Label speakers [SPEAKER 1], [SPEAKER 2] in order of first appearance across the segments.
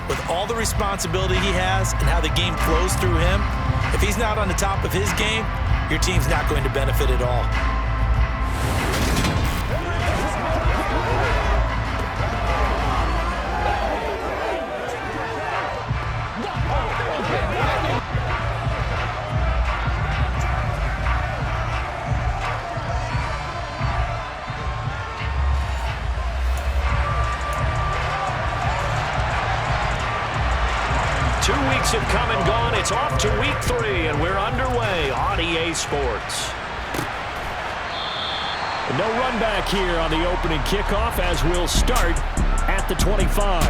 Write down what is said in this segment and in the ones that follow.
[SPEAKER 1] with all the responsibility he has and how the game flows through him, if he's not on the top of his game, your team's not going to benefit at all.
[SPEAKER 2] 2 weeks have come and gone. It's off to week 3, and we're underway on EA Sports. No run back here on the opening kickoff as we'll start at the 25.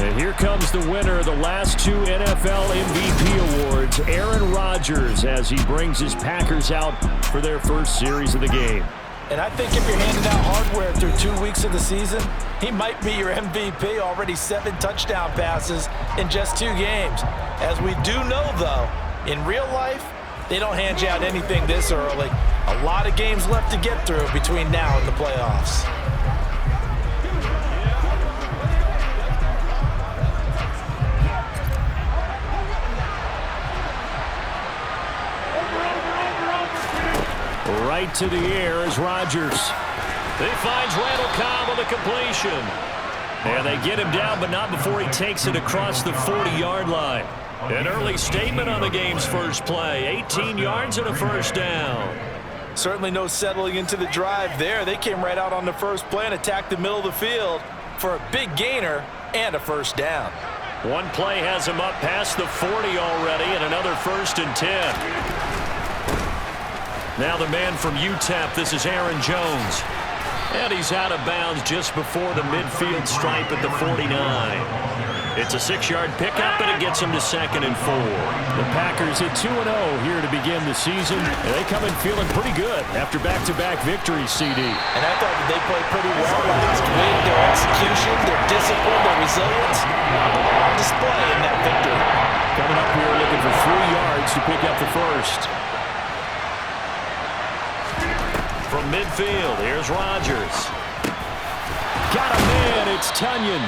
[SPEAKER 2] And here comes the winner of the last 2 NFL MVP awards, Aaron Rodgers, as he brings his Packers out for their first series of the game.
[SPEAKER 1] And I think if you're handing out hardware through 2 weeks of the season, he might be your MVP. Already 7 touchdown passes in just 2 games. As we do know, though, in real life, they don't hand you out anything this early. A lot of games left to get through between now and the playoffs.
[SPEAKER 2] Right to the air is Rodgers. He finds Randall Cobb on the completion. And they get him down, but not before he takes it across the 40-yard line. An early statement on the game's first play. 18 yards and a first down.
[SPEAKER 1] Certainly no settling into the drive there. They came right out on the first play and attacked the middle of the field for a big gainer and a first down.
[SPEAKER 2] One play has him up past the 40 already, and another 1st and 10. Now the man from UTEP, this is Aaron Jones. And he's out of bounds just before the midfield stripe at the 49. It's a 6-yard pickup, and it gets him to 2nd and 4.
[SPEAKER 3] The Packers at 2-0 here to begin the season. And they come in feeling pretty good after back-to-back victories, CD.
[SPEAKER 1] And I thought that they played pretty well last week. Their execution, their discipline, their resilience, all on display in that victory.
[SPEAKER 3] Coming up here looking for 3 yards to pick up the first.
[SPEAKER 2] From midfield, here's Rodgers.
[SPEAKER 3] Got a man, it's Tunyon.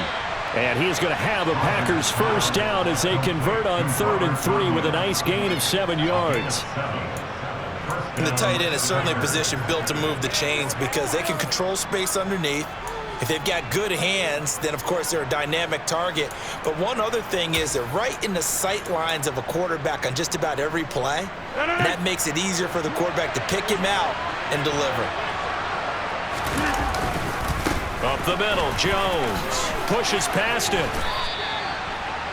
[SPEAKER 3] And he's going to have a Packers first down as they convert on 3rd and 3 with a nice gain of 7 yards.
[SPEAKER 1] And the tight end is certainly a position built to move the chains because they can control space underneath. If they've got good hands, then of course they're a dynamic target. But one other thing is they're right in the sight lines of a quarterback on just about every play. And that makes it easier for the quarterback to pick him out and deliver.
[SPEAKER 2] Up the middle, Jones pushes past him.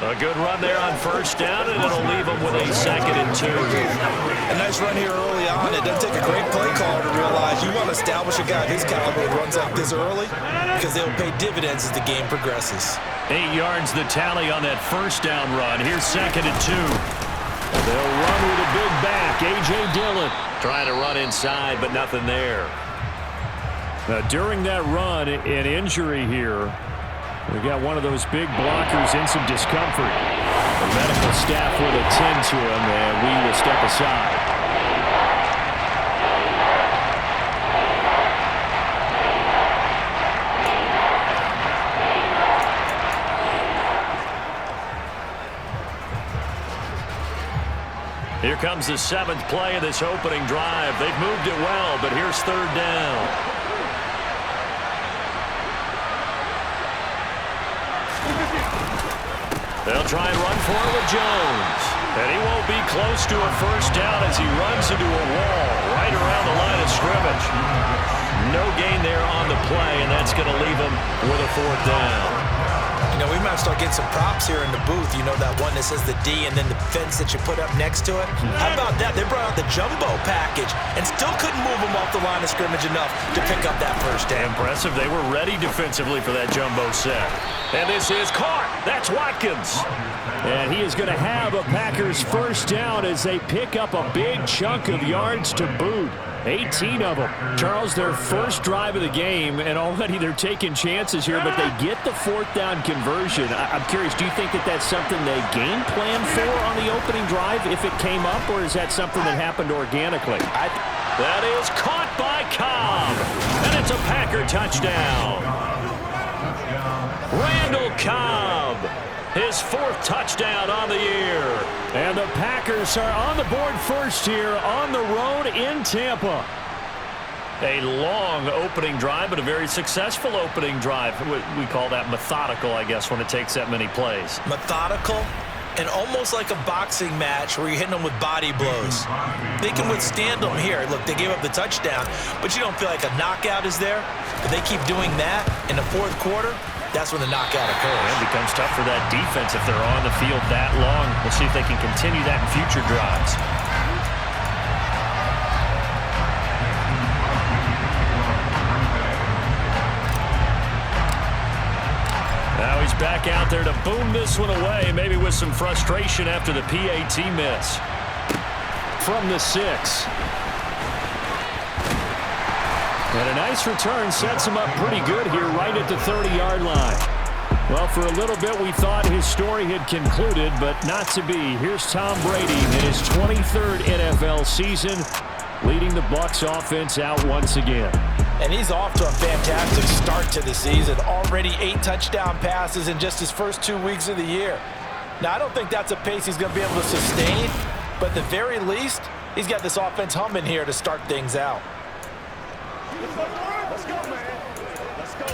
[SPEAKER 2] A good run there on first down, and it'll leave him with a 2nd and 2.
[SPEAKER 1] A nice run here early on. It doesn't take a great play caller to realize you want to establish a guy of his caliber who runs like this early because they'll pay dividends as the game progresses.
[SPEAKER 2] 8 yards the tally on that first down run. Here's 2nd and 2.
[SPEAKER 3] They'll run with a big back, A.J. Dillon.
[SPEAKER 2] Trying to run inside, but nothing there.
[SPEAKER 3] Now, during that run, an injury here. We got one of those big blockers in some discomfort. The medical staff will attend to him, and we will step aside.
[SPEAKER 2] Here comes the 7th play of this opening drive. They've moved it well, but here's 3rd down. They'll try and run for it with Jones. And he won't be close to a first down as he runs into a wall right around the line of scrimmage. No gain there on the play, and that's going to leave him with a 4th down.
[SPEAKER 1] You know, we might start getting some props here in the booth. You know, that one that says the D and then the fence that you put up next to it? How about that? They brought out the jumbo package and still couldn't move them off the line of scrimmage enough to pick up that first down.
[SPEAKER 2] Impressive. They were ready defensively for that jumbo set. And this is caught. That's Watkins.
[SPEAKER 3] And he is going to have a Packers first down as they pick up a big chunk of yards to boot. 18 of them. Charles, their first drive of the game, and already they're taking chances here, but they get the 4th down conversion. I'm curious, do you think that that's something they game plan for on the opening drive if it came up, or is that something that happened organically?
[SPEAKER 2] That is caught by Cobb, and it's a Packer touchdown. Randall Cobb. his 4th touchdown on the year.
[SPEAKER 3] And the Packers are on the board first here on the road in Tampa.
[SPEAKER 2] A long opening drive, but a very successful opening drive. We call that methodical, I guess, when it takes that many plays.
[SPEAKER 1] Methodical and almost like a boxing match where you're hitting them with body blows. They can withstand them here. Look, they gave up the touchdown, but you don't feel like a knockout is there. If they keep doing that in the 4th quarter, that's when the knockout occurs.
[SPEAKER 2] It becomes tough for that defense if they're on the field that long. We'll see if they can continue that in future drives. Now he's back out there to boom this one away, maybe with some frustration after the PAT miss.
[SPEAKER 3] From the 6. And a nice return sets him up pretty good here right at the 30-yard line. Well, for a little bit we thought his story had concluded, but not to be. Here's Tom Brady in his 23rd NFL season, leading the Bucs offense out once again.
[SPEAKER 1] And he's off to a fantastic start to the season. Already 8 touchdown passes in just his first 2 weeks of the year. Now, I don't think that's a pace he's going to be able to sustain, but at the very least, he's got this offense humming here to start things out.
[SPEAKER 4] Let's go, man. Let's go,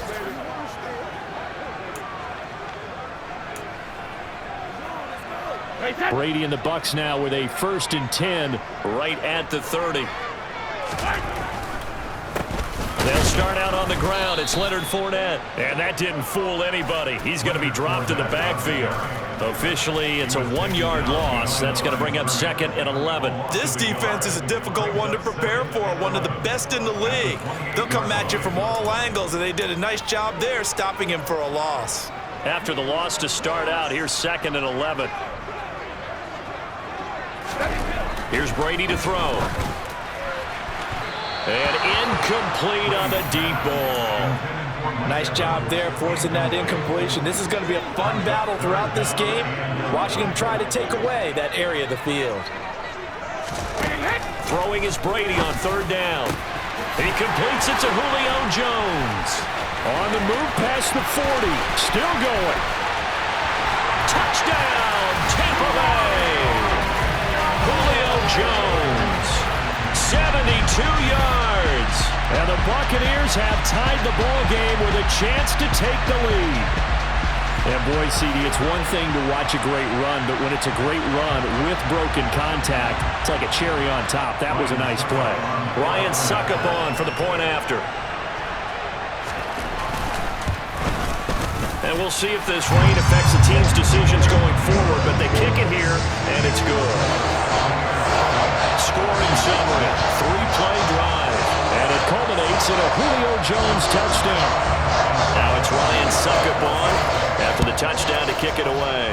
[SPEAKER 4] baby.
[SPEAKER 3] Brady and the Bucs now with a 1st and 10
[SPEAKER 2] right at the 30. They'll start out on the ground. It's Leonard Fournette. And that didn't fool anybody. He's going to be dropped in the backfield. Officially, it's a 1-yard loss. That's going to bring up 2nd and 11.
[SPEAKER 1] This defense is a difficult one to prepare for, one of the best in the league. They'll come at you from all angles, and they did a nice job there stopping him for a loss.
[SPEAKER 2] After the loss to start out, here's 2nd and 11. Here's Brady to throw. And incomplete on the deep ball.
[SPEAKER 1] Nice job there forcing that incompletion. This is going to be a fun battle throughout this game, watching him try to take away that area of the field.
[SPEAKER 2] Throwing is Brady on 3rd down. He completes it to Julio Jones.
[SPEAKER 3] On the move past the 40. Still going.
[SPEAKER 2] Touchdown, Tampa Bay. Julio Jones, 72 yards.
[SPEAKER 3] And the Buccaneers have tied the ball game with a chance to take the lead. And boy, CD, it's one thing to watch a great run, but when it's a great run with broken contact, it's like a cherry on top. That was a nice play.
[SPEAKER 2] Ryan Suckup on for the point after. And we'll see if this rain affects the team's decisions going forward, but they kick it here, and it's good. Scoring summary, 3-play drive, and it culminates in a Julio Jones touchdown. Now it's Ryan Suckup on after the touchdown to kick it away.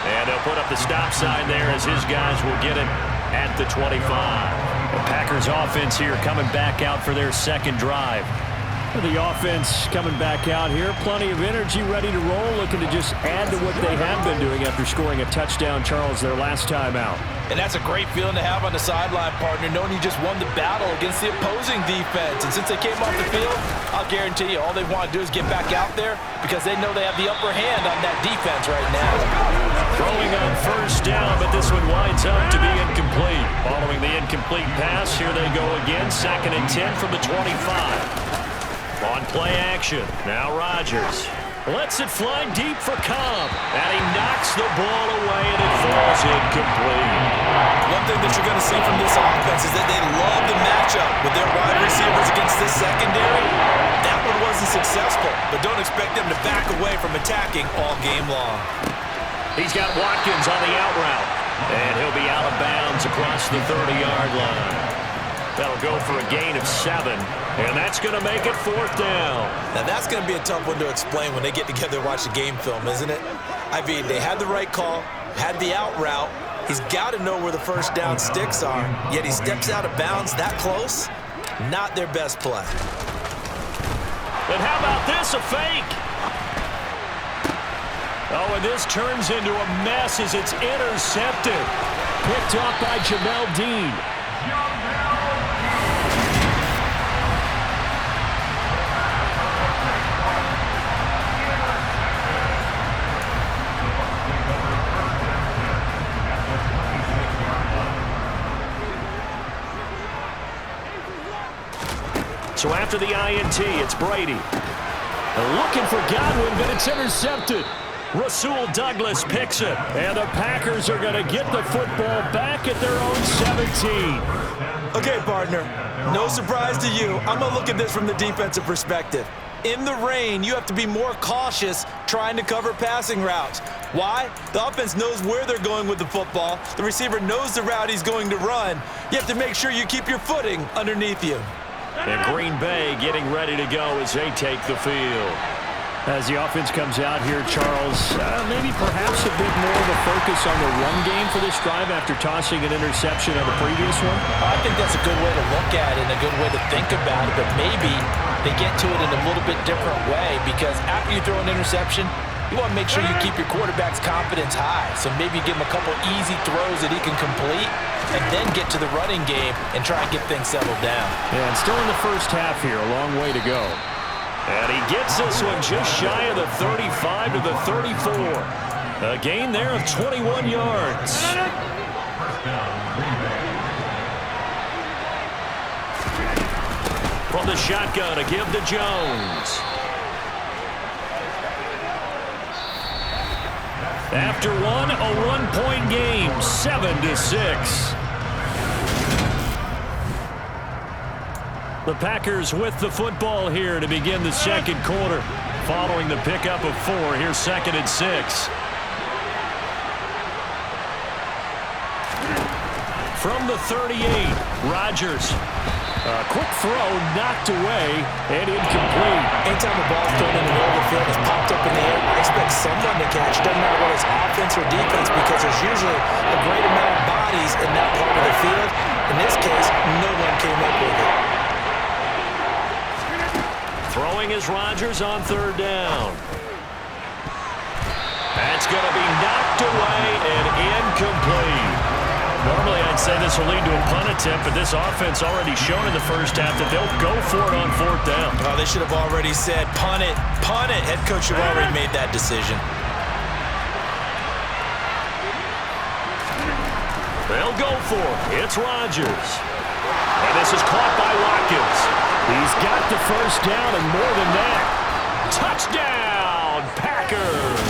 [SPEAKER 2] And they'll put up the stop sign there as his guys will get it at the 25. The Packers offense here coming back out for their 2nd drive.
[SPEAKER 3] The offense coming back out here. Plenty of energy, ready to roll, looking to just add to what they have been doing after scoring a touchdown, Charles, their last time out.
[SPEAKER 1] And that's a great feeling to have on the sideline, partner, knowing you just won the battle against the opposing defense. And since they came off the field, I'll guarantee you all they want to do is get back out there because they know they have the upper hand on that defense right now.
[SPEAKER 2] Throwing on 1st down, but this one winds up to be incomplete. Following the incomplete pass, here they go again. 2nd and 10 from the 25. On play action, now Rodgers lets it fly deep for Cobb, and he knocks the ball away, and it falls incomplete.
[SPEAKER 1] One thing that you're going to see from this offense is that they love the matchup with their wide receivers against this secondary. That one wasn't successful, but don't expect them to back away from attacking all game long.
[SPEAKER 2] He's got Watkins on the out route, and he'll be out of bounds across the 30-yard line. That'll go for a gain of 7, and that's going to make it 4th down.
[SPEAKER 1] Now, that's going to be a tough one to explain when they get together and watch the game film, isn't it? I mean, they had the right call, had the out route. He's got to know where the 1st down sticks are, yet he steps out of bounds that close. Not their best play.
[SPEAKER 2] But how about this, a fake? Oh, and this turns into a mess as it's intercepted.
[SPEAKER 3] Picked off by Jamel Dean.
[SPEAKER 2] So after the INT, it's Brady.
[SPEAKER 3] Looking for Godwin, but it's intercepted.
[SPEAKER 2] Rasul Douglas picks it.
[SPEAKER 3] And the Packers are going to get the football back at their own 17.
[SPEAKER 1] Okay, partner, no surprise to you. I'm going to look at this from the defensive perspective. In the rain, you have to be more cautious trying to cover passing routes. Why? The offense knows where they're going with the football. The receiver knows the route he's going to run. You have to make sure you keep your footing underneath you.
[SPEAKER 2] And Green Bay getting ready to go as they take the field.
[SPEAKER 3] As the offense comes out here, Charles, maybe perhaps a bit more of a focus on the run game for this drive after tossing an interception on the previous one?
[SPEAKER 1] I think that's a good way to look at it and a good way to think about it, but maybe they get to it in a little bit different way because after you throw an interception, you want to make sure you keep your quarterback's confidence high. So maybe give him a couple easy throws that he can complete and then get to the running game and try and get things settled down.
[SPEAKER 3] Yeah, and still in the first half here, a long way to go.
[SPEAKER 2] And he gets this one just shy of the 35 to the 34. A gain there of 21 yards. From the shotgun, a give to Jones. After one, a one-point game, 7-6. The Packers with the football here to begin the second quarter. Following the pickup of 4, here's 2nd and 6. From the 38, Rodgers. A quick throw knocked away and incomplete.
[SPEAKER 1] Anytime the ball's thrown in the middle of the field, it's popped up in the air, I expect someone to catch. Doesn't matter whether it's offense or defense because there's usually a great amount of bodies in that part of the field. In this case, no one came up with it.
[SPEAKER 2] Throwing is Rodgers on 3rd down. That's going to be knocked away and incomplete. Normally, I'd say this will lead to a punt attempt, but this offense already shown in the first half that they'll go for it on 4th down.
[SPEAKER 1] Well, they should have already said, punt it, punt it. Head coach should have already made that decision.
[SPEAKER 2] They'll go for it. It's Rodgers. And this is caught by Watkins.
[SPEAKER 3] He's got the first down and more than that.
[SPEAKER 2] Touchdown, Packers.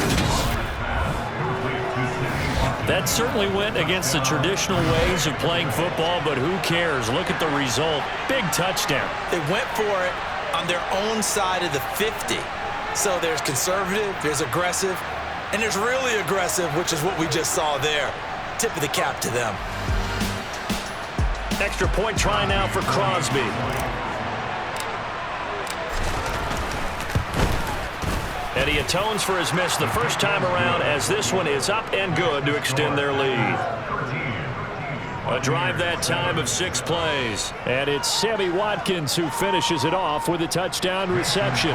[SPEAKER 2] That certainly went against the traditional ways of playing football, but who cares? Look at the result. Big touchdown.
[SPEAKER 1] They went for it on their own side of the 50. So there's conservative, there's aggressive, and there's really aggressive, which is what we just saw there. Tip of the cap to them.
[SPEAKER 2] Extra point try now for Crosby. And he atones for his miss the first time around as this one is up and good to extend their lead. A drive that time of 6 plays.
[SPEAKER 3] And it's Sammy Watkins who finishes it off with a touchdown reception.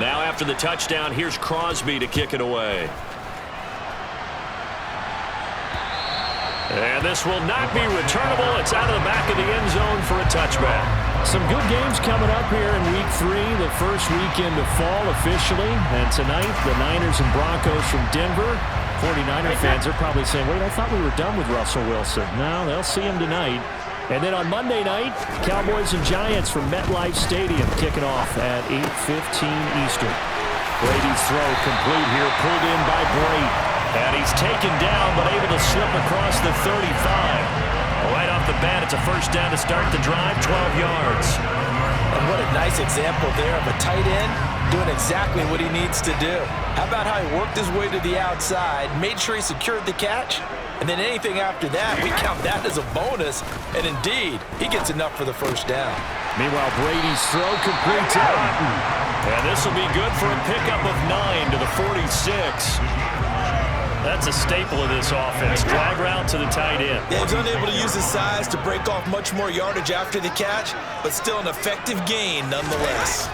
[SPEAKER 2] Now after the touchdown, here's Crosby to kick it away. And this will not be returnable. It's out of the back of the end zone for a touchback.
[SPEAKER 3] Some good games coming up here in Week 3, the first weekend of fall officially. And tonight, the Niners and Broncos from Denver. 49er fans are probably saying, wait, I thought we were done with Russell Wilson. No, they'll see him tonight. And then on Monday night, Cowboys and Giants from MetLife Stadium kicking off at 8:15 Eastern. Brady's throw complete here, pulled in by Brady.
[SPEAKER 2] And he's taken down, but able to slip across the 35. Right off the bat, it's a first down to start the drive, 12 yards.
[SPEAKER 1] And what a nice example there of a tight end doing exactly what he needs to do. How about how he worked his way to the outside, made sure he secured the catch, and then anything after that, we count that as a bonus. And indeed, he gets enough for the first down.
[SPEAKER 3] Meanwhile, Brady's throw complete to Orton.
[SPEAKER 2] And this will be good for a pickup of 9 to the 46. That's a staple of this offense. Drag route to the tight end.
[SPEAKER 1] Yeah, he was unable to use his size to break off much more yardage after the catch, but still an effective gain nonetheless.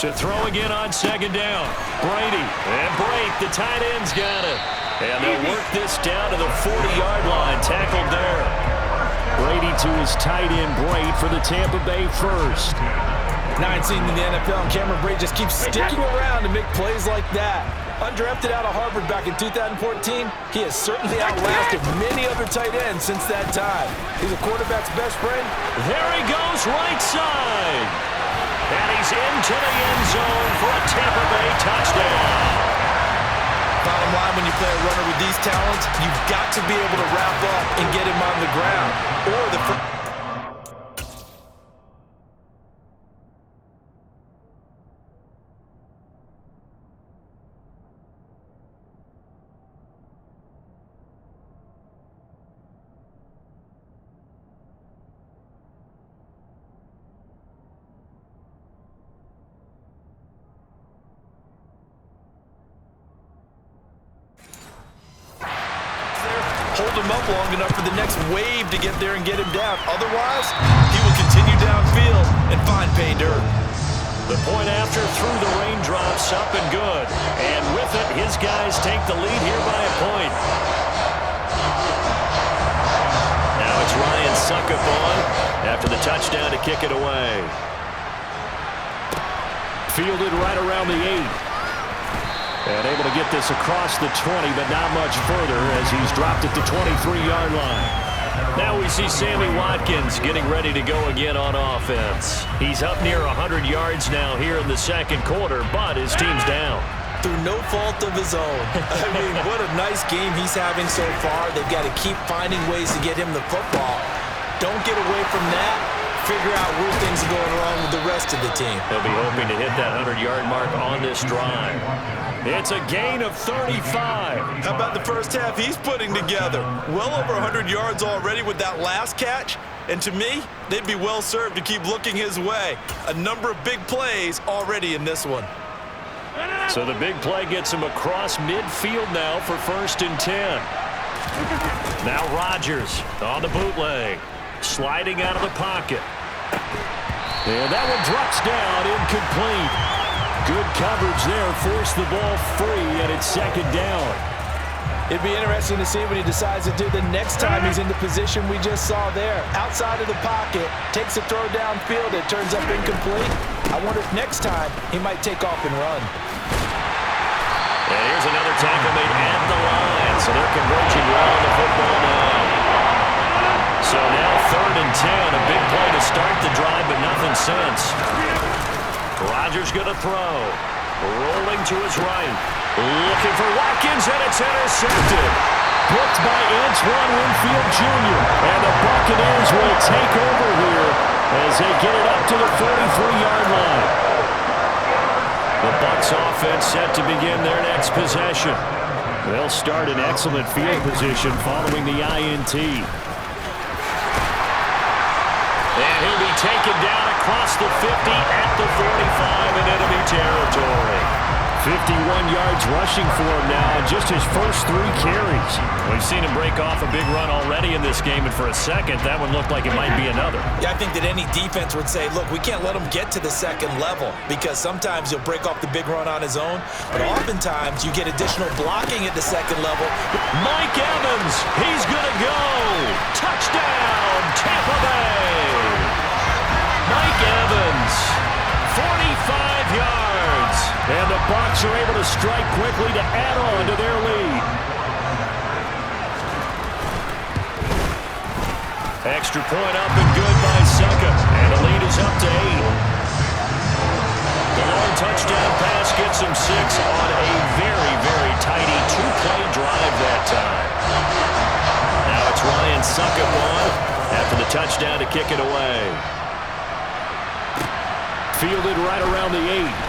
[SPEAKER 2] To throw again on 2nd down. Brady. And break. The tight end's got it. And they'll work this down to the 40-yard line. Tackled there.
[SPEAKER 3] Brady to his tight end, Brady, for the Tampa Bay first.
[SPEAKER 1] Now I've seen in the NFL, and Cameron Brady just keeps sticking around to make plays like that. Undrafted out of Harvard back in 2014, he has certainly outlasted many other tight ends since that time. He's a quarterback's best friend.
[SPEAKER 2] There he goes, right side. And he's into the end zone for a Tampa Bay touchdown.
[SPEAKER 1] Bottom line, when you play a runner with these talents, you've got to be able to wrap up and get him on the ground. Or the hold him up long enough for the next wave to get there and get him down. Otherwise, he will continue downfield and find pay dirt.
[SPEAKER 2] The point after through the raindrops, up and good. And with it, his guys take the lead here by a point. Now it's Ryan Suckup on after the touchdown to kick it away.
[SPEAKER 3] Fielded right around the 8. And able to get this across the 20, but not much further as he's dropped at the 23-yard line.
[SPEAKER 2] Now we see Sammy Watkins getting ready to go again on offense. He's up near 100 yards now here in the second quarter, but his team's down.
[SPEAKER 1] Through no fault of his own. I mean, what a nice game he's having so far. They've got to keep finding ways to get him the football. Don't get away from that. Figure out where things are going wrong with the rest of the team.
[SPEAKER 2] They'll be hoping to hit that 100-yard mark on this drive. It's a gain of 35.
[SPEAKER 1] How about the first half he's putting together? Well over 100 yards already with that last catch. And to me, they'd be well served to keep looking his way. A number of big plays already in this one.
[SPEAKER 2] So the big play gets him across midfield now for 1st and 10. Now Rodgers on the bootleg. Sliding out of the pocket. And that one drops down, incomplete. Good coverage there, forced the ball free, and it's 2nd down.
[SPEAKER 1] It'd be interesting to see what he decides to do the next time he's in the position we just saw there. Outside of the pocket, takes a throw downfield, it turns up incomplete. I wonder if next time he might take off and run.
[SPEAKER 2] And here's another tackle made at the line, so they're converging well on the football now. So now 3rd and 10, a big play to start the drive, but nothing since. Rodgers going to throw. Rolling to his right. Looking for Watkins, and it's intercepted.
[SPEAKER 3] Booked by Antoine Winfield Jr. And the Buccaneers will take over here as they get it up to the 43-yard line.
[SPEAKER 2] The Bucs offense set to begin their next possession.
[SPEAKER 3] They'll start in excellent field position following the INT.
[SPEAKER 2] And he'll be taken down across the 50 at the 45 in enemy territory.
[SPEAKER 3] 51 yards rushing for him now in just his first 3 carries.
[SPEAKER 2] We've seen him break off a big run already in this game, and for a second, that one looked like it might be another.
[SPEAKER 1] Yeah, I think that any defense would say, look, we can't let him get to the second level because sometimes he'll break off the big run on his own, but oftentimes you get additional blocking at the second level.
[SPEAKER 2] Mike Evans, he's going to go. Touchdown, Tampa Bay. Mike Evans, 45 yards.
[SPEAKER 3] And the Bucs are able to strike quickly to add on to their lead.
[SPEAKER 2] Extra point up and good by Suckup. And the lead is up to 8. The long touchdown pass gets him 6 on a very, very tidy 2-play drive that time. Now it's Ryan Suckup on after the touchdown to kick it away.
[SPEAKER 3] Fielded right around the 8.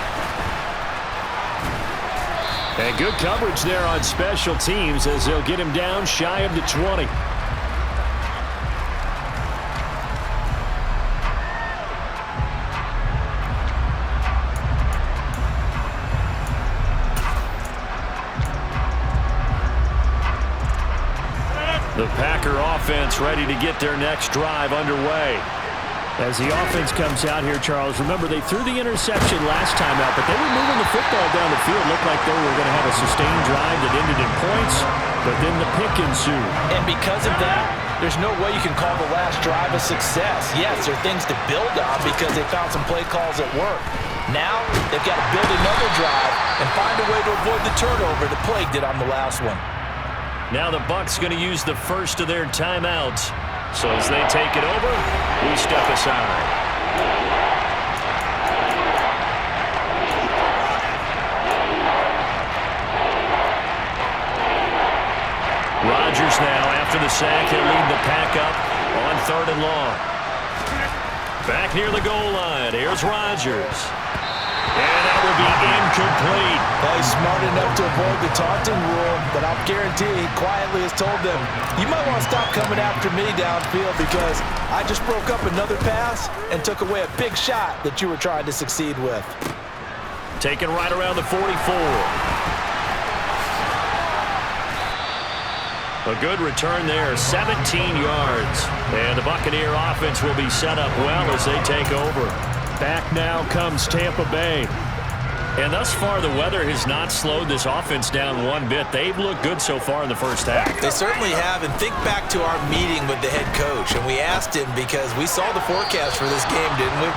[SPEAKER 3] And good coverage there on special teams as they'll get him down shy of the 20.
[SPEAKER 2] The Packer offense ready to get their next drive underway.
[SPEAKER 3] As the offense comes out here, Charles, remember they threw the interception last time out, but they were moving the football down the field. Looked like they were going to have a sustained drive that ended in points, but then the pick ensued.
[SPEAKER 1] And because of that, there's no way you can call the last drive a success. Yes, there are things to build on because they found some play calls that work. Now they've got to build another drive and find a way to avoid the turnover that plagued it on the last one.
[SPEAKER 2] Now the Bucs going to use the first of their timeouts. So as they take it over, we step aside. Rodgers now, after the sack, he'll lead the pack up on 3rd and long. Back near the goal line, here's Rodgers. And that will be incomplete.
[SPEAKER 1] Well, he's smart enough to avoid the taunting rule, but I'll guarantee he quietly has told them, you might want to stop coming after me downfield because I just broke up another pass and took away a big shot that you were trying to succeed with.
[SPEAKER 2] Taken right around the 44. A good return there, 17 yards. And the Buccaneer offense will be set up well as they take over.
[SPEAKER 3] Back now comes Tampa Bay.
[SPEAKER 2] And thus far, the weather has not slowed this offense down one bit. They've looked good so far in the first half.
[SPEAKER 1] They certainly have, and think back to our meeting with the head coach, and we asked him because we saw the forecast for this game, didn't we?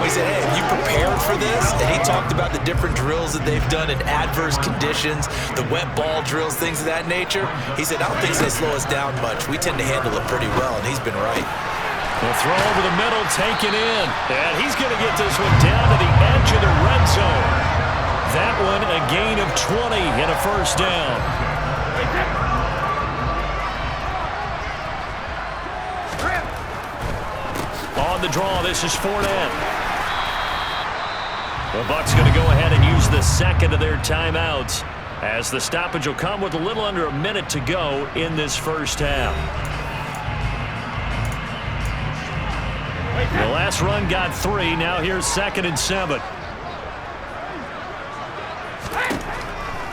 [SPEAKER 1] We said, hey, have you prepared for this? And he talked about the different drills that they've done in adverse conditions, the wet ball drills, things of that nature. He said, I don't think they slow us down much. We tend to handle it pretty well, and he's been right.
[SPEAKER 2] The throw over the middle, taken in. And he's going to get this one down to the edge of the red zone. That one a gain of 20 and a first down. On the draw, this is Fournette. The Bucs going to go ahead and use the second of their timeouts as the stoppage will come with a little under a minute to go in this first half. The last run got 3. Now here's 2nd and 7.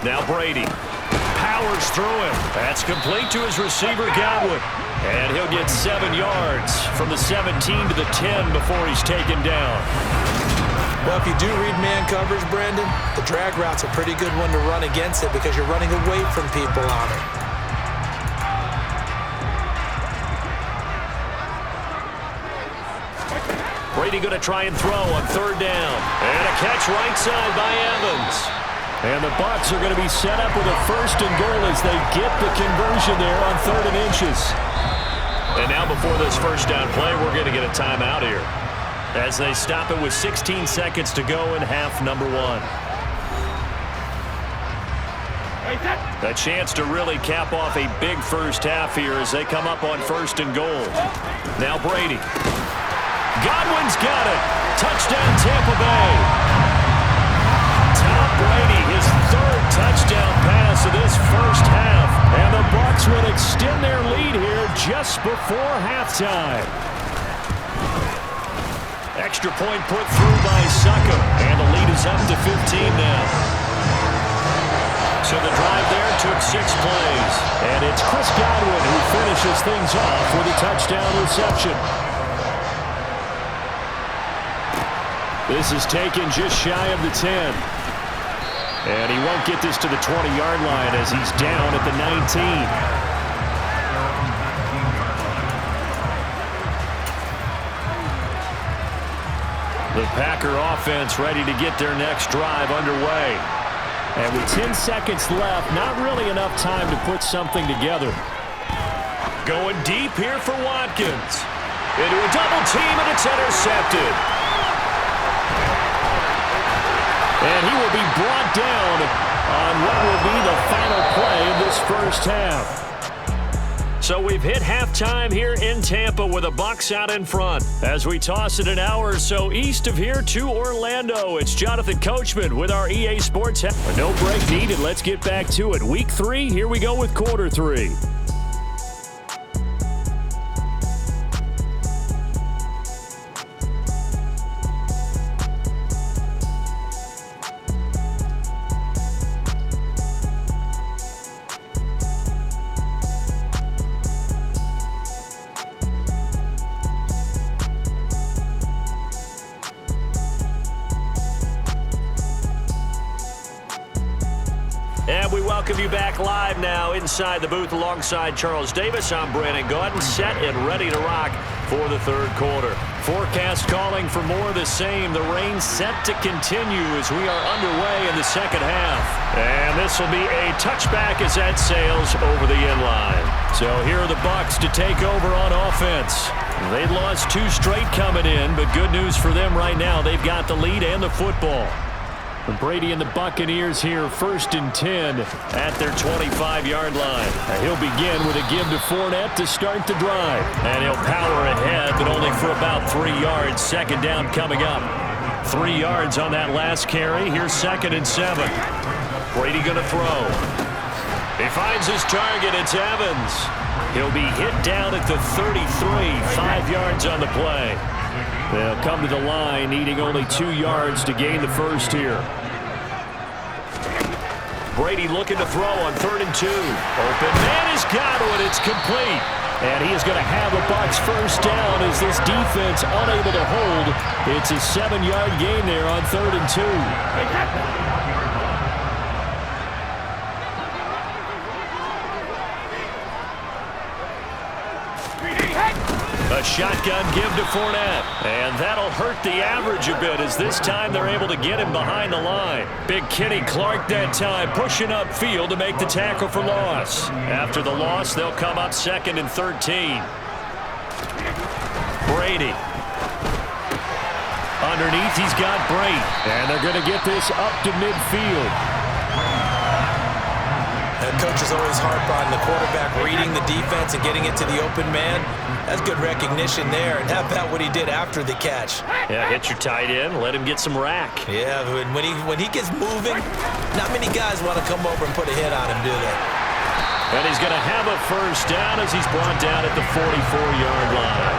[SPEAKER 2] Now Brady powers through him. That's complete to his receiver, Godwin. And he'll get 7 yards from the 17 to the 10 before he's taken down.
[SPEAKER 1] Well, if you do read man coverage, Brandon, the drag route's a pretty good one to run against it because you're running away from people on it.
[SPEAKER 2] Brady going to try and throw on 3rd down. And a catch right side by Evans.
[SPEAKER 3] And the Bucs are going to be set up with a 1st and goal as they get the conversion there on 3rd and inches.
[SPEAKER 2] And now before this first down play, we're going to get a timeout here as they stop it with 16 seconds to go in half number 1. A chance to really cap off a big first half here as they come up on 1st and goal. Now Brady. Godwin's got it. Touchdown, Tampa Bay. Tom Brady, his 3rd touchdown pass of this first half. And the Bucs will extend their lead here just before halftime. Extra point put through by Suckum. And the lead is up to 15 now. So the drive there took 6 plays.
[SPEAKER 3] And it's Chris Godwin who finishes things off with a touchdown reception. This is taken just shy of the 10. And he won't get this to the 20-yard line as he's down at the 19.
[SPEAKER 2] The Packer offense ready to get their next drive underway.
[SPEAKER 3] And with 10 seconds left, not really enough time to put something together.
[SPEAKER 2] Going deep here for Watkins. Into a double team, and it's intercepted.
[SPEAKER 3] And he will be brought down on what will be the final play of this first half.
[SPEAKER 2] So we've hit halftime here in Tampa with the Bucs out in front. As we toss it an hour or so east of here to Orlando, it's Jonathan Coachman with our EA Sports.
[SPEAKER 3] No break needed. Let's get back to it. Week 3, here we go with quarter 3.
[SPEAKER 2] And we welcome you back live now inside the booth alongside Charles Davis. I'm Brandon Gaudin, set and ready to rock for the third quarter. Forecast calling for more of the same. The rain set to continue as we are underway in the second half. And this will be a touchback as that sails over the end line. So here are the Bucs to take over on offense. They'd lost 2 straight coming in, but good news for them right now. They've got the lead and the football. Brady and the Buccaneers here, 1st and 10 at their 25-yard line. He'll begin with a give to Fournette to start the drive. And he'll power ahead, but only for about 3 yards. Second down coming up. 3 yards on that last carry. Here's 2nd and 7. Brady going to throw. He finds his target. It's Evans. He'll be hit down at the 33, 5 yards on the play. They'll come to the line, needing only 2 yards to gain the first here. Brady looking to throw on 3rd and 2. Open man is Godwin. It's complete. And he is going to have a Bucs first down as this defense unable to hold. It's a 7-yard gain there on 3rd and 2. A shotgun give to Fournette. And that'll hurt the average a bit as this time they're able to get him behind the line. Big Kenny Clark that time pushing upfield to make the tackle for loss. After the loss, they'll come up 2nd and 13. Brady. Underneath, he's got Brady. And they're going to get this up to midfield.
[SPEAKER 1] The coaches always harp on the quarterback reading the defense and getting it to the open man. That's good recognition there. And how about what he did after the catch?
[SPEAKER 2] Yeah, hit your tight end, let him get some rack.
[SPEAKER 1] Yeah, when he gets moving, not many guys want to come over and put a hit on him, do they?
[SPEAKER 2] And he's going to have a first down as he's brought down at the 44-yard line.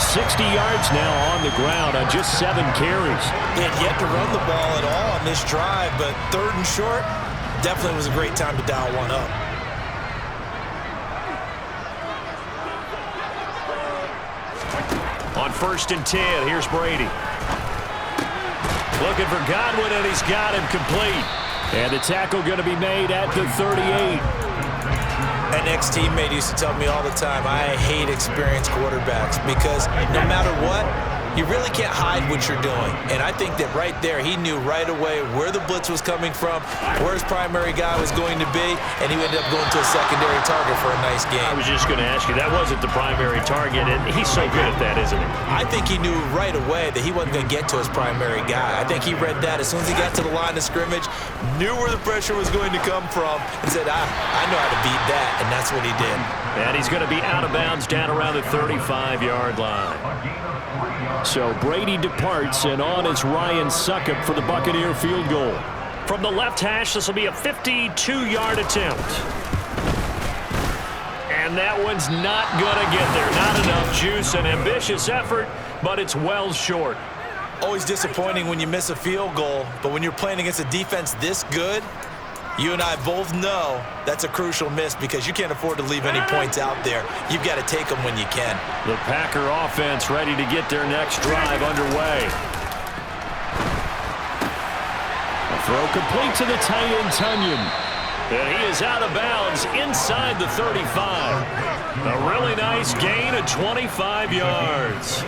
[SPEAKER 2] 60 yards now on the ground on just 7 carries.
[SPEAKER 1] They had yet to run the ball at all on this drive, but 3rd and short, definitely was a great time to dial one up.
[SPEAKER 2] On 1st and 10, here's Brady. Looking for Godwin, and he's got him complete.
[SPEAKER 3] And the tackle going to be made at the 38.
[SPEAKER 1] An ex-teammate used to tell me all the time, I hate experienced quarterbacks because no matter what, you really can't hide what you're doing. And I think that right there, he knew right away where the blitz was coming from, where his primary guy was going to be, and he ended up going to a secondary target for a nice game.
[SPEAKER 2] I was just going to ask you, that wasn't the primary target, and he's so good at that, isn't he?
[SPEAKER 1] I think he knew right away that he wasn't going to get to his primary guy. I think he read that as soon as he got to the line of scrimmage, knew where the pressure was going to come from, and said, I know how to beat that, and that's what he did.
[SPEAKER 2] And he's going to be out of bounds down around the 35-yard line.
[SPEAKER 3] So Brady departs, and on is Ryan Succop for the Buccaneer field goal.
[SPEAKER 2] From the left hash, this will be a 52-yard attempt. And that one's not going to get there. Not enough juice. An ambitious effort, but it's well short.
[SPEAKER 1] Always disappointing when you miss a field goal, but when you're playing against a defense this good, you and I both know that's a crucial miss because you can't afford to leave any points out there. You've got to take them when you can.
[SPEAKER 2] The Packer offense ready to get their next drive underway.
[SPEAKER 3] A throw complete to the tight end, Tunyon.
[SPEAKER 2] And he is out of bounds inside the 35. A really nice gain of 25 yards.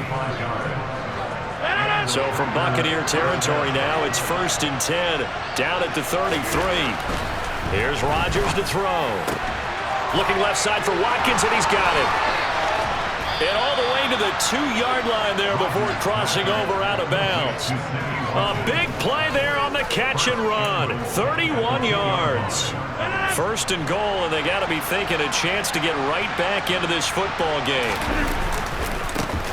[SPEAKER 2] So from Buccaneer territory now, it's 1st and 10, down at the 33. Here's Rodgers to throw. Looking left side for Watkins, and he's got it. And all the way to the 2-yard line there before crossing over out of bounds. A big play there on the catch and run. 31 yards. 1st and goal, and they got to be thinking a chance to get right back into this football game.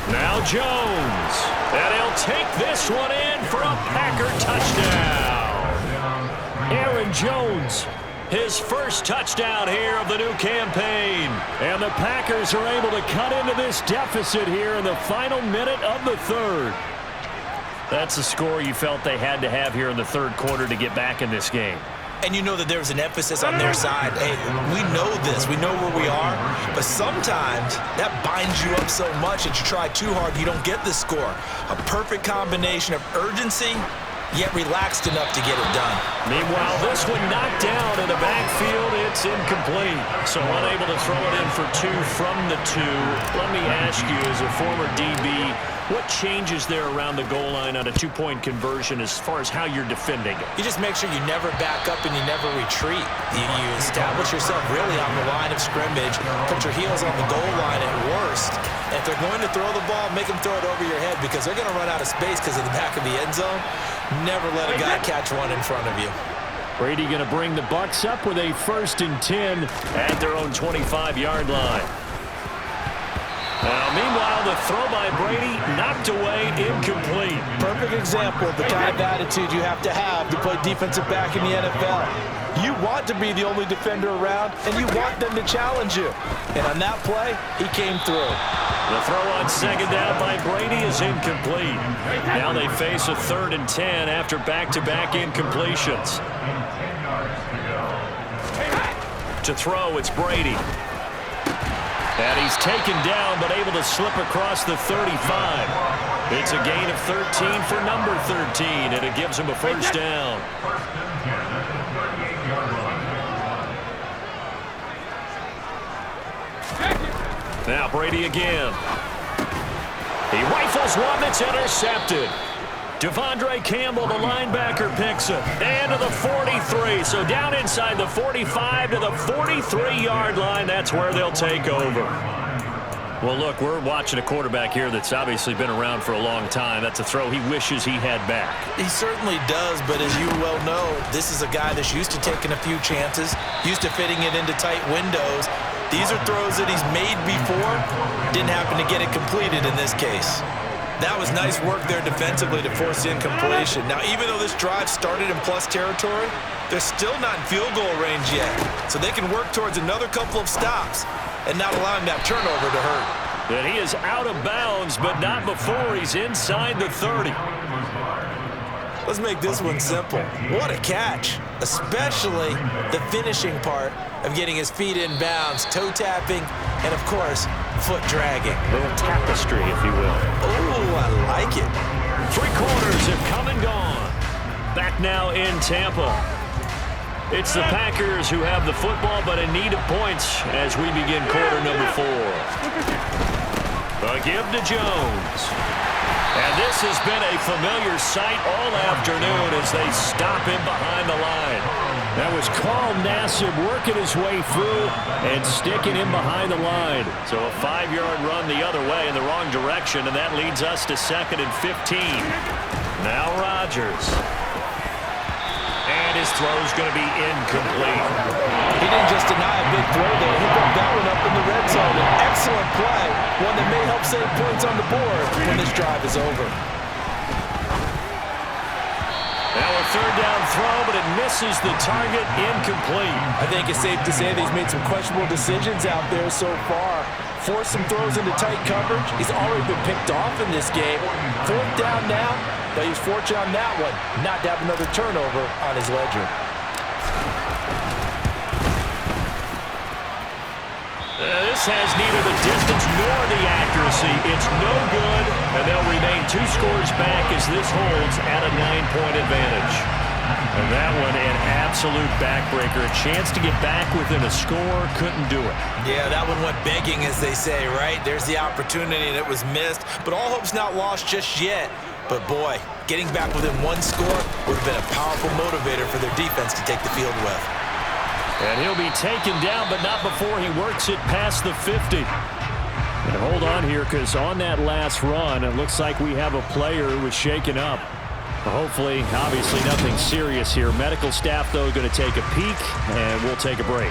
[SPEAKER 2] Now Jones, and he'll take this one in for a Packer touchdown.
[SPEAKER 3] Aaron Jones,
[SPEAKER 2] his first touchdown here of the new campaign.
[SPEAKER 3] And the Packers are able to cut into this deficit here in the final minute of the 3rd.
[SPEAKER 2] That's the score you felt they had to have here in the 3rd quarter to get back in this game.
[SPEAKER 1] And you know that there was an emphasis on their side. Hey, we know this. We know where we are. But sometimes that binds you up so much that you try too hard, you don't get the score. A perfect combination of urgency yet relaxed enough to get it done.
[SPEAKER 2] Meanwhile, this one knocked down in the backfield. It's incomplete. So unable to throw it in for 2 from the 2. Let me ask you, as a former DB, what changes there around the goal line on a 2-point conversion as far as how you're defending it?
[SPEAKER 1] You just make sure you never back up and you never retreat. You establish yourself really on the line of scrimmage, put your heels on the goal line at worst. And if they're going to throw the ball, make them throw it over your head because they're going to run out of space because of the back of the end zone. Never let a guy catch one in front of you.
[SPEAKER 3] Brady going to bring the Bucs up with a 1st and 10
[SPEAKER 2] at their own 25-yard line. Now, meanwhile, the throw by Brady knocked away, incomplete.
[SPEAKER 1] Perfect example of the kind of attitude you have to play defensive back in the NFL. You want to be the only defender around, and you want them to challenge you. And on that play, he came through.
[SPEAKER 2] The throw on 2nd down by Brady is incomplete. Now they face a 3rd and 10 after back-to-back incompletions. To throw, it's Brady. And he's taken down, but able to slip across the 35. It's a gain of 13 for number 13, and it gives him a 1st down. Now Brady again. He rifles one that's intercepted. Devondre Campbell, the linebacker, picks it. And to the 43. So down inside the 45 to the 43-yard line. That's where they'll take over. Well, look, we're watching a quarterback here that's obviously been around for a long time. That's a throw he wishes he had back.
[SPEAKER 1] He certainly does, but as you well know, this is a guy that's used to taking a few chances, used to fitting it into tight windows. These are throws that he's made before. Didn't happen to get it completed in this case. That was nice work there defensively to force the incompletion. Now, even though this drive started in plus territory, they're still not in field goal range yet. So they can work towards another couple of stops and not allowing that turnover to hurt.
[SPEAKER 2] And he is out of bounds, but not before he's inside the 30.
[SPEAKER 1] Let's make this one simple. What a catch, especially the finishing part of getting his feet in bounds, toe tapping, and of course, foot dragging.
[SPEAKER 2] A little tapestry, if you will.
[SPEAKER 1] Oh, I like it.
[SPEAKER 2] 3 quarters have come and gone. Back now in Tampa. It's the Packers who have the football, but in need of points as we begin quarter number 4. A give to Jones. And this has been a familiar sight all afternoon as they stop him behind the line.
[SPEAKER 3] That was Carl Nassib working his way through and sticking him behind the line.
[SPEAKER 2] So a 5-yard run the other way in the wrong direction, and that leads us to 2nd and 15. Now Rodgers. And his throw's going to be incomplete.
[SPEAKER 1] He didn't just deny a big throw there. He broke that one up in the red zone. An excellent play, one that may help save points on the board when this drive is over.
[SPEAKER 2] Now a 3rd down throw, but it misses the target, incomplete.
[SPEAKER 1] I think it's safe to say that he's made some questionable decisions out there so far. Forced some throws into tight coverage. He's already been picked off in this game. 4th down now, but he's fortunate on that one not to have another turnover on his ledger.
[SPEAKER 2] This has neither the distance nor the accuracy. It's no good, and they'll remain 2 scores back as this holds at a 9-point advantage. And that one, an absolute backbreaker. A chance to get back within a score, couldn't do it.
[SPEAKER 1] Yeah, that one went begging, as they say, right? There's the opportunity, and it was missed. But all hope's not lost just yet. But, boy, getting back within 1 score would have been a powerful motivator for their defense to take the field with.
[SPEAKER 2] And he'll be taken down, but not before he works it past the 50.
[SPEAKER 3] And hold on here, because on that last run, it looks like we have a player who was shaken up. Hopefully, obviously nothing serious here. Medical staff, though, going to take a peek, and we'll take a break.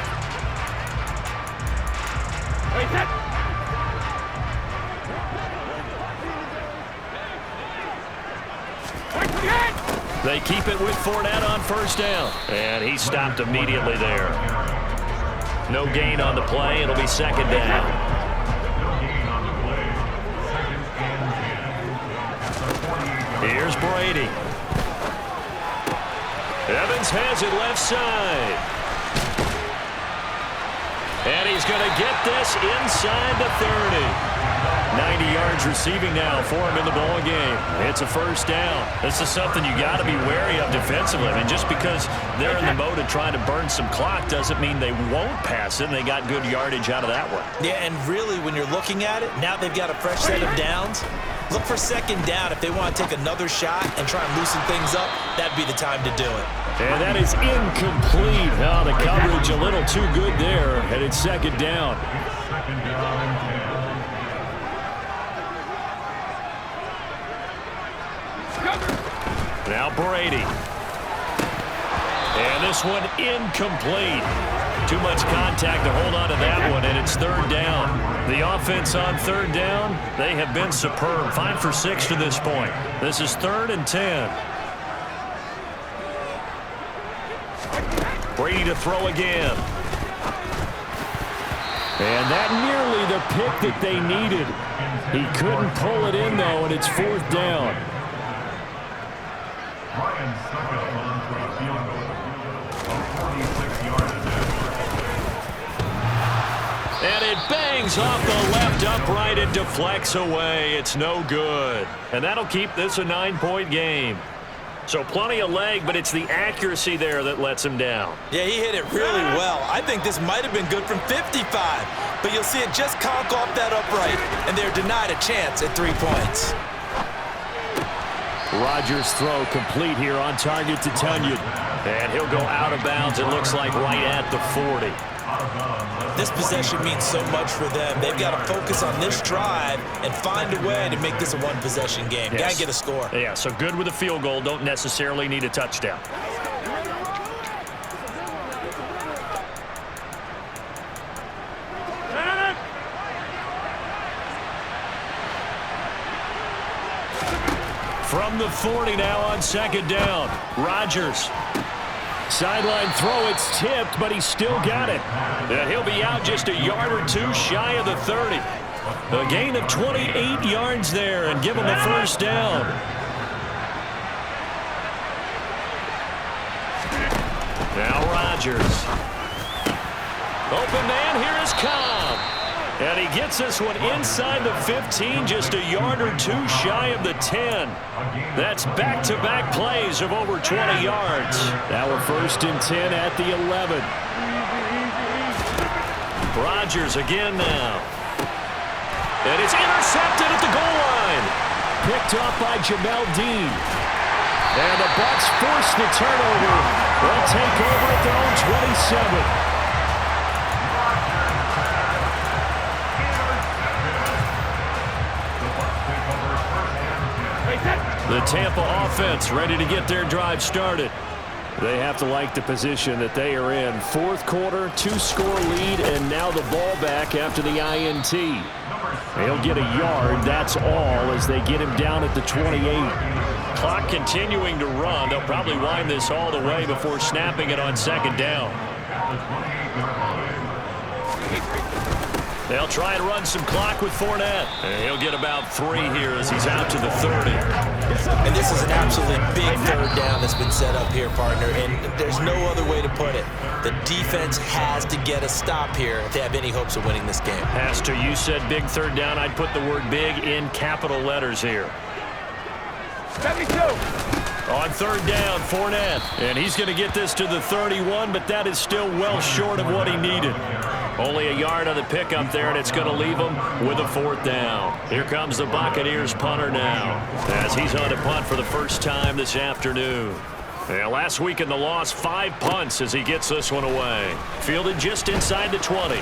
[SPEAKER 2] They keep it with Fournette on 1st down. And he stopped immediately there. No gain on the play. It'll be 2nd down. Here's Brady. Evans has it left side. And he's going to get this inside the 30. 90 yards receiving now for him in the ball game. It's a first down. This is something you got to be wary of defensively. I mean, just because they're in the mode of trying to burn some clock doesn't mean they won't pass it, and they got good yardage out of that one.
[SPEAKER 1] Yeah, and really, when you're looking at it, now they've got a fresh set of downs. Look for second down. If they want to take another shot and try and loosen things up, that'd be the time to do it.
[SPEAKER 3] And that is incomplete. Oh, the coverage a little too good there, and it's second down.
[SPEAKER 2] Now Brady. And this one incomplete. Too much contact to hold on to that one, and it's third down. The offense on third down, they have been superb. 5 for 6 to this point. This is 3rd and 10. Brady to throw again.
[SPEAKER 3] And that nearly the pick that they needed. He couldn't pull it in, though, and it's 4th down.
[SPEAKER 2] And it bangs off the left upright and deflects away. It's no good. And that'll keep this a 9-point game. So plenty of leg, but it's the accuracy there that lets him down.
[SPEAKER 1] Yeah, he hit it really well. I think this might have been good from 55. But you'll see it just conk off that upright, and they're denied a chance at 3 points.
[SPEAKER 3] Rodgers' throw complete here on target to Tunyon.
[SPEAKER 2] And he'll go out of bounds, it looks like, right at the 40.
[SPEAKER 1] This possession means so much for them. They've got to focus on this drive and find a way to make this a one-possession game.
[SPEAKER 2] Yes.
[SPEAKER 1] Got to get a score.
[SPEAKER 2] Yeah, so good with a field goal. Don't necessarily need a touchdown. From the 40 now on second down. Rodgers.
[SPEAKER 3] Sideline throw, it's tipped, but he's still got it.
[SPEAKER 2] And he'll be out just a yard or two shy of the 30. A gain of 28 yards there and give him a first down. Now Rodgers. Open man, here is Cobb. And he gets this one inside the 15, just a yard or two shy of the 10. That's back-to-back plays of over 20 yards.
[SPEAKER 3] Now we're 1st and 10 at the 11.
[SPEAKER 2] Rodgers again now. And it's intercepted at the goal line.
[SPEAKER 3] Picked off by Jamel Dean. And the Bucs force the turnover. They'll take over at their own 27.
[SPEAKER 2] The Tampa offense ready to get their drive started.
[SPEAKER 3] They have to like the position that they are in. 4th quarter, 2-score lead, and now the ball back after the INT. They'll get a yard, that's all, as they get him down at the 28.
[SPEAKER 2] Clock continuing to run. They'll probably wind this all the way before snapping it on second down. They'll try and run some clock with Fournette. And he'll get about 3 here as he's out to the 30.
[SPEAKER 1] And this is an absolutely big third down that's been set up here, partner, and there's no other way to put it. The defense has to get a stop here if they have any hopes of winning this game.
[SPEAKER 2] Pastor, you said big third down. I'd put the word big in capital letters here.
[SPEAKER 4] 72.
[SPEAKER 2] On third down, Fournette. And he's going to get this to the 31, but that is still well short of what he needed. Only a yard on the pickup there, and it's going to leave him with a 4th down. Here comes the Buccaneers punter now, as he's on to punt for the first time this afternoon. Yeah, last week in the loss, 5 punts as he gets this one away. Fielded just inside the 20.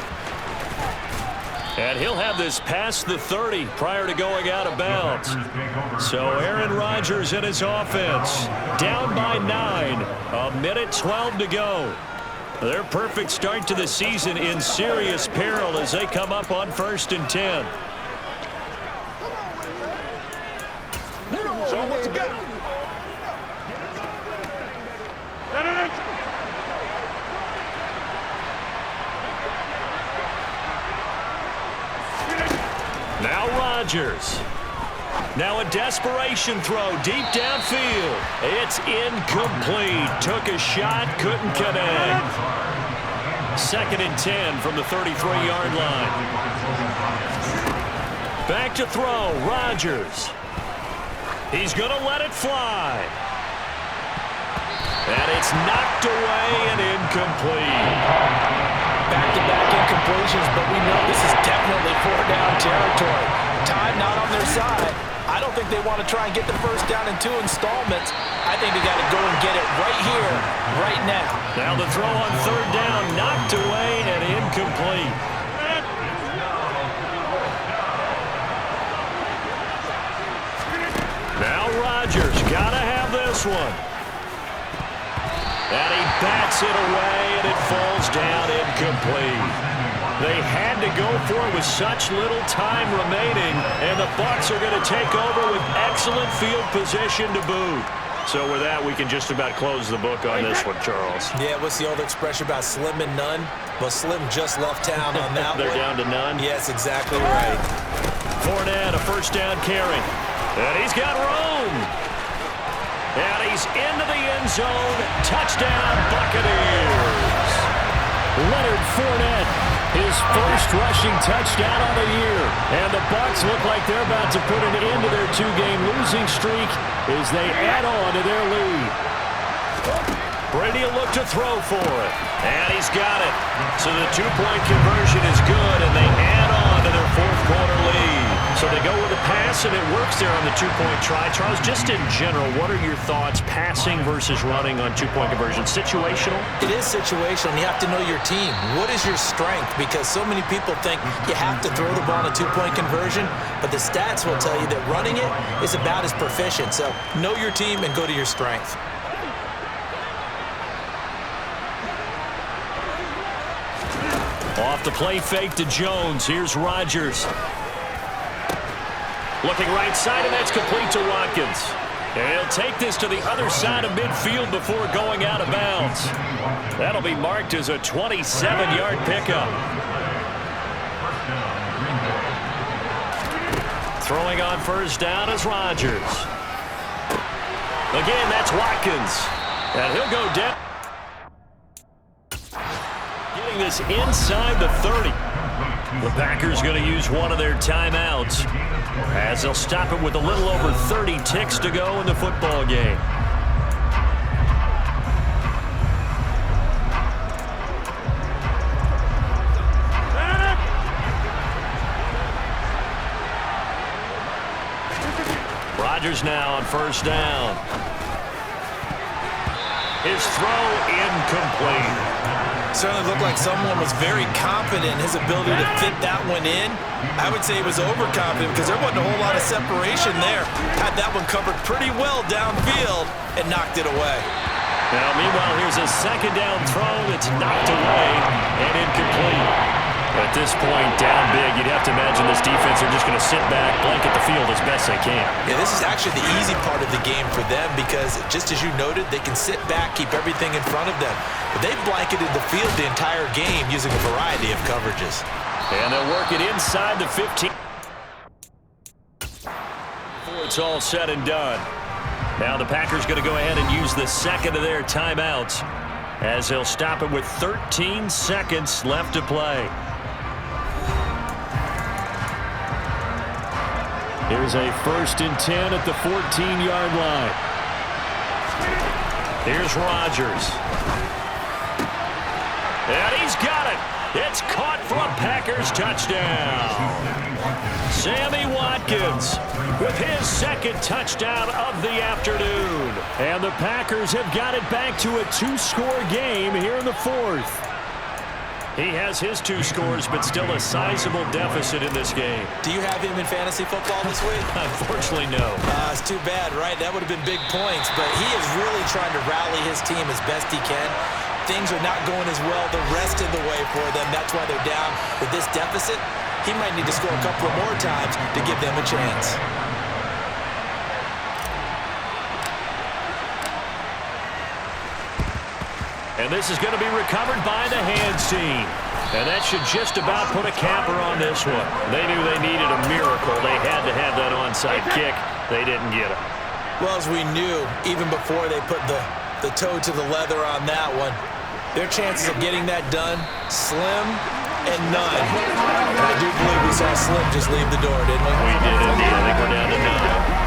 [SPEAKER 2] And he'll have this past the 30 prior to going out of bounds. So Aaron Rodgers and his offense down by 9. 1:12 to go. Their perfect start to the season in serious peril as they come up on 1st and 10.
[SPEAKER 4] So what's it got?
[SPEAKER 2] Now Rodgers. Now a desperation throw deep downfield. It's incomplete. Took a shot, couldn't connect. 2nd and 10 from the 33-yard line. Back to throw, Rodgers. He's going to let it fly. And it's knocked away and incomplete.
[SPEAKER 1] Back-to-back incompletions, but we know this is definitely 4-down territory. Time not on their side. I don't think they want to try and get the first down in 2 installments. I think they got to go and get it right here, right now.
[SPEAKER 2] Now the throw on 3rd down, knocked away and incomplete. Now Rodgers got to have this one. And he bats it away, and it falls down incomplete. They had to go for it with such little time remaining, and the Bucs are going to take over with excellent field position to boot. So with that, we can just about close the book on this one, Charles.
[SPEAKER 1] Yeah, what's the old expression about slim and none? Well, Slim just left town on that
[SPEAKER 2] They're
[SPEAKER 1] one.
[SPEAKER 2] down to none?
[SPEAKER 1] Yes, exactly right.
[SPEAKER 2] Fournette, a first down carry. And he's got room. And he's into the end zone. Touchdown, Buccaneers.
[SPEAKER 3] Leonard Fournette, his first rushing touchdown of the year. And the Bucs look like they're about to put an end to their 2-game losing streak as they add on to their lead.
[SPEAKER 2] Brady will look to throw for it. And he's got it. So the 2-point conversion is good, and they add on to their 4th-quarter lead. So they go with a pass, and it works there on the 2-point try. Charles, just in general, what are your thoughts passing versus running on 2-point conversion? Situational?
[SPEAKER 1] It is situational. You have to know your team. What is your strength? Because so many people think you have to throw the ball in a 2-point conversion, but the stats will tell you that running it is about as proficient. So know your team and go to your strength.
[SPEAKER 2] Off the play fake to Jones. Here's Rodgers. Looking right side, and that's complete to Watkins. And he'll take this to the other side of midfield before going out of bounds. That'll be marked as a 27-yard pickup. Throwing on first down is Rodgers. Again, that's Watkins. And he'll go down. Getting this inside the 30. The Packers going to use one of their timeouts as they'll stop it with a little over 30 ticks to go in the football game. Rodgers now on first down. His throw incomplete.
[SPEAKER 1] Certainly looked like someone was very confident in his ability to fit that one in. I would say he was overconfident because there wasn't a whole lot of separation there. Had that one covered pretty well downfield and knocked it away.
[SPEAKER 2] Now, meanwhile, here's a 2nd down throw that's knocked away and incomplete. At this point, down big, you'd have to imagine this defense are just going to sit back, blanket the field as best they can.
[SPEAKER 1] Yeah, this is actually the easy part of the game for them because, just as you noted, they can sit back, keep everything in front of them. But they've blanketed the field the entire game using a variety of coverages.
[SPEAKER 2] And they'll work it inside the 15. Before it's all said and done. Now the Packers going to go ahead and use the 2nd of their timeouts as they'll stop it with 13 seconds left to play.
[SPEAKER 3] Here's a 1st and 10 at the 14-yard line.
[SPEAKER 2] Here's Rodgers. And he's got it. It's caught for a Packers touchdown. Sammy Watkins with his 2nd touchdown of the afternoon.
[SPEAKER 3] And the Packers have got it back to a 2-score game here in the 4th.
[SPEAKER 2] He has his 2 scores, but still a sizable deficit in this game.
[SPEAKER 1] Do you have him in fantasy football this week?
[SPEAKER 2] Unfortunately, no.
[SPEAKER 1] It's too bad, right? That would have been big points, but he is really trying to rally his team as best he can. Things are not going as well the rest of the way for them. That's why they're down with this deficit. He might need to score a couple of more times to give them a chance.
[SPEAKER 2] And this is going to be recovered by the hands team. And that should just about put a capper on this one. They knew they needed a miracle. They had to have that onside kick. They didn't get it.
[SPEAKER 1] Well, as we knew, even before they put the toe to the leather on that one, their chances of getting that done, slim and none. And I do believe we saw Slim just leave the door, didn't we?
[SPEAKER 2] We did indeed. I think we're down to 9.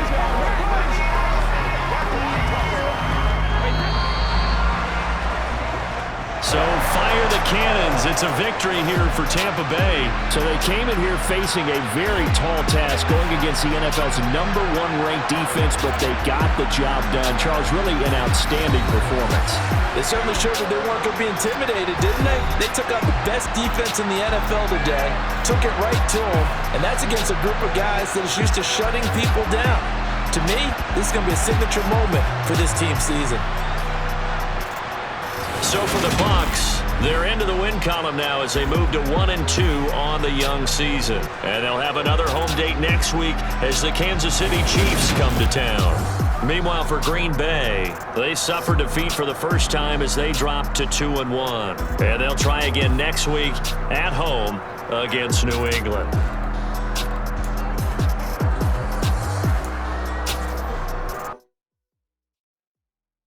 [SPEAKER 2] So fire the cannons. It's a victory here for Tampa Bay.
[SPEAKER 3] So they came in here facing a very tall task going against the NFL's #1 ranked defense, but they got the job done. Charles, really an outstanding performance.
[SPEAKER 1] They certainly showed that they weren't going to be intimidated, didn't they? They took out the best defense in the NFL today, took it right to them, and that's against a group of guys that is used to shutting people down. To me, this is going to be a signature moment for this team's season.
[SPEAKER 2] So for the Bucs, they're into the win column now as they move to 1-2 on the young season. And they'll have another home date next week as the Kansas City Chiefs come to town. Meanwhile, for Green Bay, they suffered defeat for the first time as they dropped to 2-1. And they'll try again next week at home against New England.